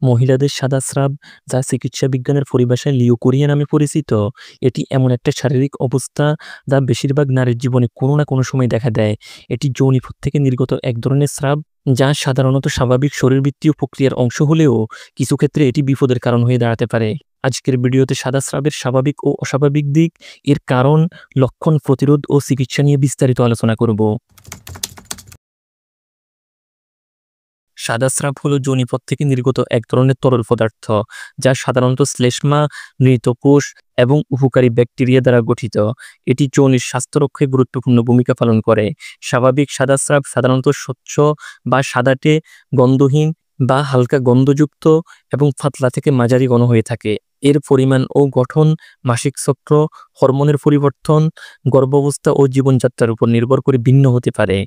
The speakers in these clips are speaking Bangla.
মহিলাদের সাদা স্রাব, যা চিকিৎসা বিজ্ঞানের পরিভাষায় লিউকোরিয়া নামে পরিচিত, এটি এমন একটা শারীরিক অবস্থা যা বেশিরভাগ নারীর জীবনে কোনো না কোনো সময় দেখা দেয়। এটি যৌনিপথ থেকে নির্গত এক ধরনের স্রাব, যা সাধারণত স্বাভাবিক শরীরবৃত্তীয় প্রক্রিয়ার অংশ হলেও কিছু ক্ষেত্রে এটি বিপদের কারণ হয়ে দাঁড়াতে পারে। আজকের ভিডিওতে সাদা স্রাবের স্বাভাবিক ও অস্বাভাবিক দিক, এর কারণ, লক্ষণ, প্রতিরোধ ও চিকিৎসা নিয়ে বিস্তারিত আলোচনা করব। সাদা স্রাব হলো যোনিপথ থেকে নির্গত এক ধরনের তরল পদার্থ, যা সাধারণত শ্লেষ্মা, মৃত কোষ এবং উপকারী ব্যাকটেরিয়া দ্বারা গঠিত। এটি যৌনির স্বাস্থ্য রক্ষায় গুরুত্বপূর্ণ ভূমিকা পালন করে। স্বাভাবিক সাদা স্রাব সাধারণত স্বচ্ছ বা সাদাটে, গন্ধহীন বা হালকা গন্ধযুক্ত এবং পাতলা থেকে মাঝারি ঘন হয়ে থাকে। এর পরিমাণ ও গঠন মাসিক চক্র, হরমোনের পরিবর্তন, গর্ভাবস্থা ও জীবনযাত্রার উপর নির্ভর করে ভিন্ন হতে পারে।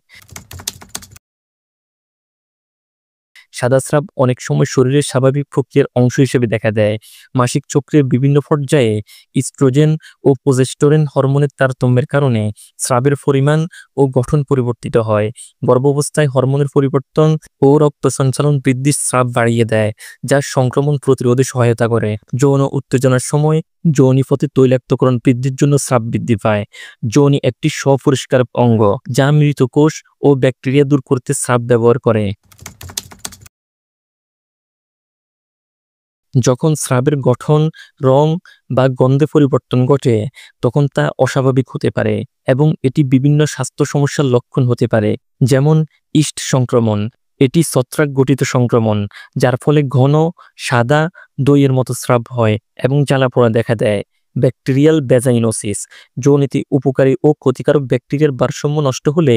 সাদা স্রাব অনেক সময় শরীরের স্বাভাবিক প্রক্রিয়ার অংশ হিসেবে দেখা দেয়। মাসিক চক্রের বিভিন্ন পর্যায়ে ইস্ট্রোজেন ও প্রোজেস্টেরন হরমোনের তারতম্যের কারণে স্রাবের পরিমাণ ও গঠন পরিবর্তিত হয়। গর্ভাবস্থায় হরমোনের পরিবর্তন ও রক্ত সঞ্চালন বৃদ্ধির স্রাব বাড়িয়ে দেয়, যা সংক্রমণ প্রতিরোধে সহায়তা করে। যৌন উত্তেজনার সময় যোনিপথে তৈলাক্তকরণ বৃদ্ধির জন্য স্রাব বৃদ্ধি পায়। যোনি একটি স্বপরিষ্কার অঙ্গ, যা মৃত কোষ ও ব্যাকটেরিয়া দূর করতে স্রাব ব্যবহার করে। যখন স্রাবের গঠন, রং বা গন্ধে পরিবর্তন ঘটে, তখন তা অস্বাভাবিক হতে পারে এবং এটি বিভিন্ন স্বাস্থ্য সমস্যার লক্ষণ হতে পারে, যেমন ইস্ট সংক্রমণ। এটি ছত্রাক গঠিত সংক্রমণ, যার ফলে ঘন, সাদা, দইয়ের মতো স্রাব হয় এবং জ্বালাপোড়া দেখা দেয়। ব্যাকটেরিয়াল ভ্যাজাইনোসিস, যৌনিতে উপকারী ও ক্ষতিকারক ব্যাকটেরিয়ার ভারসাম্য নষ্ট হলে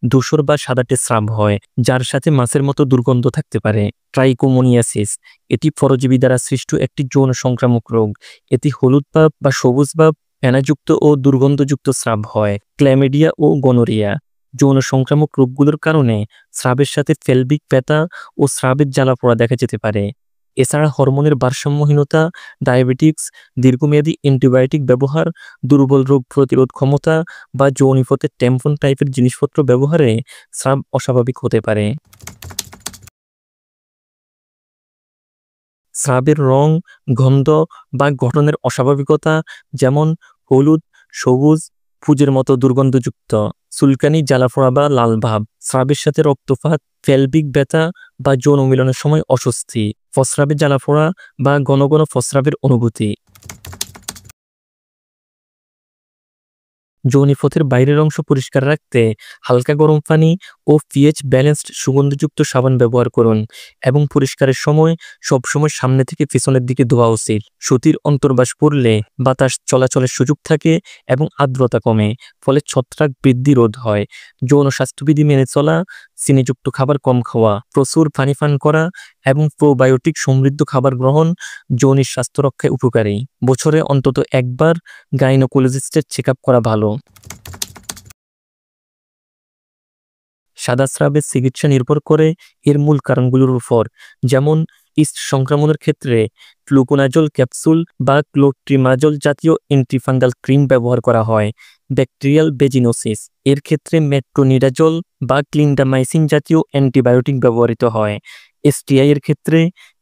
ধূসর বা সাদাটে স্রাব হয়, যার সাথে মাছের মতো দুর্গন্ধ থাকতে পারে। ট্রাইকোমোনিয়াসিস, এটি পরজীবী দ্বারা সৃষ্ট একটি যৌন সংক্রামক রোগ। এটি হলুদ ভাব বা সবুজ ভাব, ফেনাযুক্ত ও দুর্গন্ধযুক্ত স্রাব হয়। ক্ল্যামিডিয়া ও গনোরিয়া, যৌন সংক্রামক রোগগুলোর কারণে স্রাবের সাথে ফেলবিক ব্যথা ও স্রাবের জ্বালাপোড়া দেখা যেতে পারে। এছাড়া হরমোনের ভারসাম্যহীনতা, ডায়াবেটিক্স, দীর্ঘমেয়াদী অ্যান্টিবায়োটিক ব্যবহার, দুর্বল রোগ প্রতিরোধ ক্ষমতা বা যৌনিপথে ট্যাম্পন টাইপের জিনিসপত্র ব্যবহারে স্রাব অস্বাভাবিক হতে পারে। স্রাবের রং, গন্ধ বা গঠনের অস্বাভাবিকতা, যেমন হলুদ, সবুজ, পুজের মতো দুর্গন্ধযুক্ত, চুলকানি, জ্বালাপোড়া বা লাল ভাব, স্রাবের সাথে রক্তপাত, ফেলবিক ব্যথা বা যৌন মিলনের সময় অস্বস্তি, প্রস্রাবে জ্বালাপোড়া বা ঘন ঘন প্রস্রাবের অনুভূতি। যৌনিপথের বাইরের অংশ পরিষ্কার রাখতে হালকা গরম পানি ও পিএইচ ব্যালেন্সড সুগন্ধযুক্ত সাবান ব্যবহার করুন এবং পরিষ্কারের সময় সবসময় সামনে থেকে পিছনের দিকে ধোয়া উচিত। সুতির অন্তর্বাস পরলে বাতাস চলাচলের সুযোগ থাকে এবং আর্দ্রতা কমে, ফলে ছত্রাক বৃদ্ধি রোধ হয়। যৌন স্বাস্থ্যবিধি মেনে চলা, চিনিযুক্ত খাবার কম খাওয়া, প্রচুর পানি পান করা এবং প্রোবায়োটিক সমৃদ্ধ খাবার গ্রহণ যৌনিক স্বাস্থ্য রক্ষায় উপকারী। বছরে অন্তত একবার গাইনোকোলজিস্টের চেক আপ করা ভালো। সাদা স্রাবের চিকিৎসা নির্ভর করে এর মূল কারণগুলোর উপর, যেমন ইস্ট সংক্রমণের ক্ষেত্রে ফ্লুকোনাজল ক্যাপসুল বা ক্লোট্রিমাজল জাতীয় অ্যান্টিফাঙ্গাল ক্রিম ব্যবহার করা হয়। ব্যাকটেরিয়াল ভেজিনোসিস, এর ক্ষেত্রে মেট্রোনিডাজল বা ক্লিন্ডামাইসিন জাতীয় অ্যান্টিবায়োটিক ব্যবহৃত হয়। এসটিআই এর ক্ষেত্রে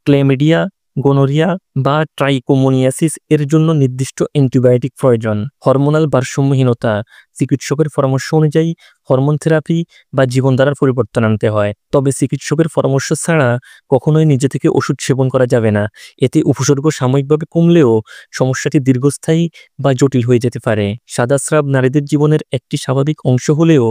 ক্ল্যামিডিয়া, গনোরিয়া বা ট্রাইকোমোনিয়াসিস এর জন্য নির্দিষ্ট অ্যান্টিবায়োটিক প্রয়োজন। হরমোনাল ভারসাম্যহীনতা, চিকিৎসকের পরামর্শ অনুযায়ী হরমোন থেরাপি বা জীবনধারার পরিবর্তন আনতে হয়, তবে চিকিৎসকের পরামর্শ ছাড়া কখনোই নিজে থেকে ওষুধ সেবন করা যাবে না। এতে উপসর্গ সাময়িকভাবে কমলেও সমস্যাটি দীর্ঘস্থায়ী বা জটিল হয়ে যেতে পারে। সাদা স্রাব নারীদের জীবনের একটি স্বাভাবিক অংশ হলেও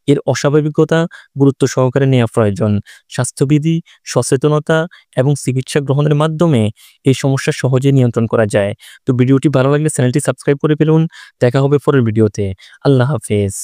এর অস্বাভাবিকতা গুরুত্ব সহকারে নেওয়া প্রয়োজন। স্বাস্থ্যবিধি, সচেতনতা এবং চিকিৎসা গ্রহণের মাধ্যমে এই সমস্যা সহজে নিয়ন্ত্রণ করা যায়। তো ভিডিওটি ভালো লাগলে চ্যানেলটি সাবস্ক্রাইব করে ফেলুন। দেখা হবে পরের ভিডিওতে। আল্লাহ হাফেজ।